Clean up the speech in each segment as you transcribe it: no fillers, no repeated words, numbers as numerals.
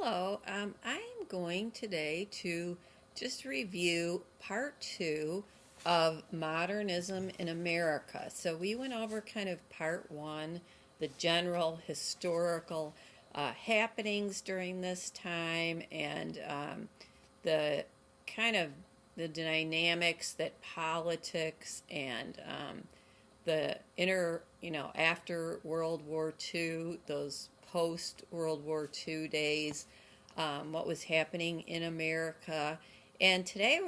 Hello, I'm going today to just review part two of Modernism in America. So we went over kind of part one, the general historical happenings during this time, and the kind of the dynamics that politics and the after World War II, those post World War II days, what was happening in America. And today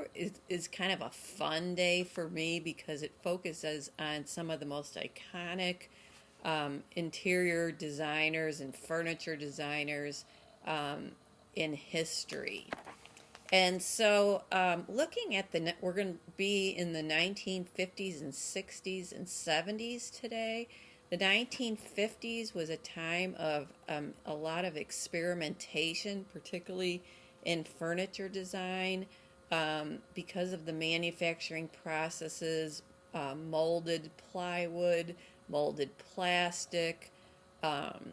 is kind of a fun day for me because it focuses on some of the most iconic interior designers and furniture designers in history. And so, looking at we're going to be in the 1950s and 60s and 70s today. The 1950s was a time of a lot of experimentation, particularly in furniture design, because of the manufacturing processes, molded plywood, molded plastic, um,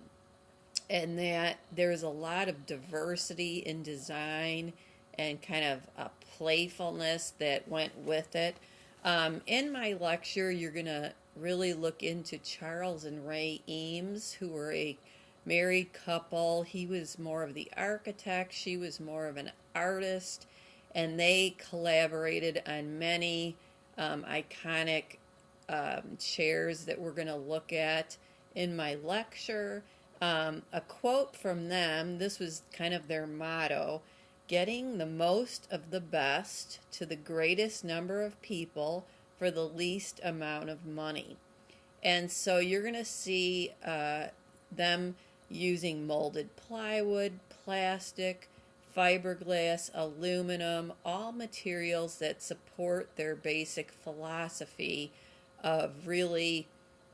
and that there's a lot of diversity in design and kind of a playfulness that went with it. In my lecture, you're going to really look into Charles and Ray Eames, who were a married couple. He was more of the architect, she was more of an artist, and they collaborated on many iconic chairs that we're going to look at in my lecture. A quote from them, this was kind of their motto: getting the most of the best to the greatest number of people for the least amount of money. And so you're going to see them using molded plywood, plastic, fiberglass, aluminum, all materials that support their basic philosophy of really,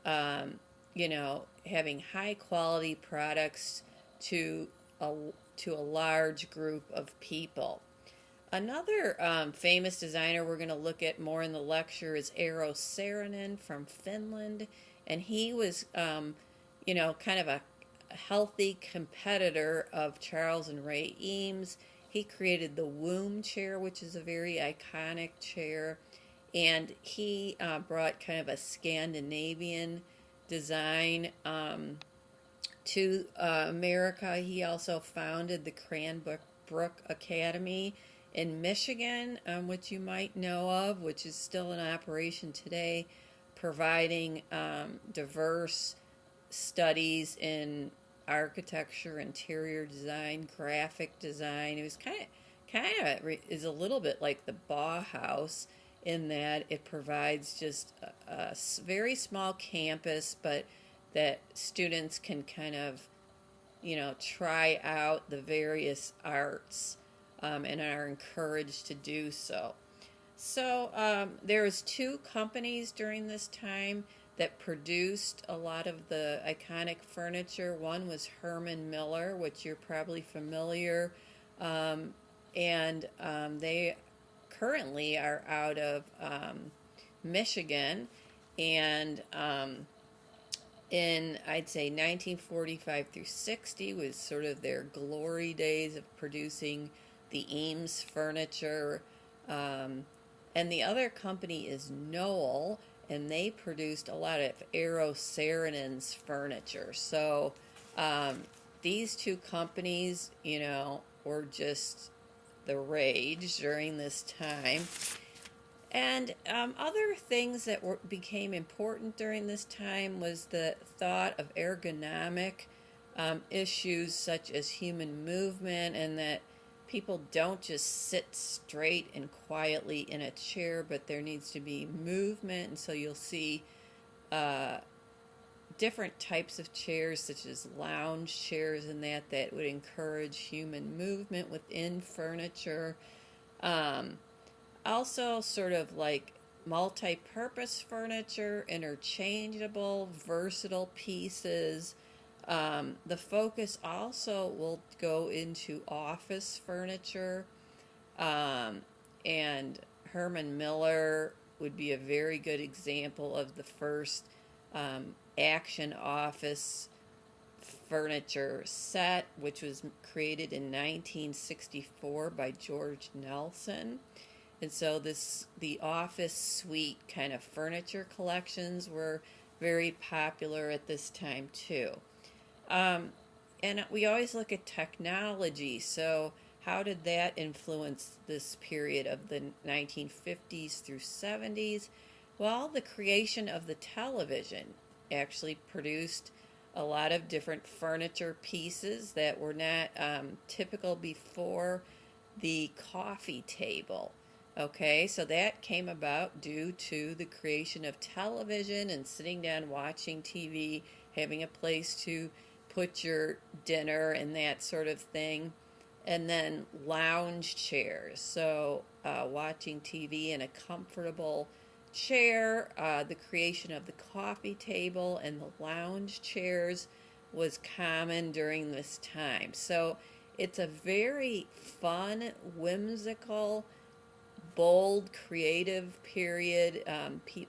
having high quality products to a, to a large group of people. Another famous designer we're going to look at more in the lecture is Eero Saarinen from Finland, and he was, kind of a healthy competitor of Charles and Ray Eames. He created the Womb chair, which is a very iconic chair, and he brought kind of a Scandinavian design to America. He also founded the Cranbrook Academy in Michigan, which you might know of, which is still in operation today, providing diverse studies in architecture, interior design, graphic design. It was is a little bit like the Bauhaus in that it provides just a very small campus, but that students can kind of, try out the various arts and are encouraged to do so. So there was two companies during this time that produced a lot of the iconic furniture. One was Herman Miller, which you're probably familiar, and they currently are out of Michigan, and in, I'd say, 1945 through 60 was sort of their glory days of producing the Eames furniture. And the other company is Knoll, and they produced a lot of Eero Saarinen's furniture. So these two companies, were just the rage during this time. And other things that became important during this time was the thought of ergonomic issues such as human movement, and that people don't just sit straight and quietly in a chair, but there needs to be movement. And so you'll see different types of chairs, such as lounge chairs, and that would encourage human movement within furniture. Also, sort of like multi-purpose furniture, interchangeable, versatile pieces. The focus also will go into office furniture, and Herman Miller would be a very good example of the first action office furniture set, which was created in 1964 by George Nelson. And so the office suite kind of furniture collections were very popular at this time too. And we always look at technology. So how did that influence this period of the 1950s through 70s? Well, the creation of the television actually produced a lot of different furniture pieces that were not typical before the coffee table. Okay, so that came about due to the creation of television and sitting down watching TV, having a place to put your dinner and that sort of thing. And then lounge chairs. So watching TV in a comfortable chair, the creation of the coffee table and the lounge chairs was common during this time. So it's a very fun, whimsical, bold, creative period.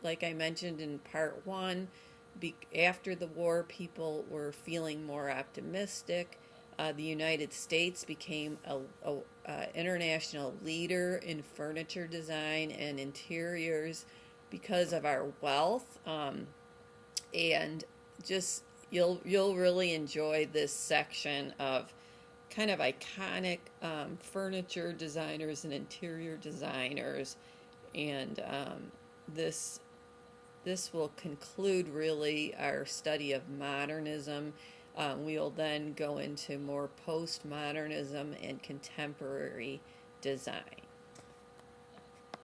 Like I mentioned in part one, after the war, people were feeling more optimistic. The United States became a international leader in furniture design and interiors because of our wealth, and just you'll really enjoy this section of kind of iconic furniture designers and interior designers, and this will conclude really our study of modernism. We'll then go into more postmodernism and contemporary design.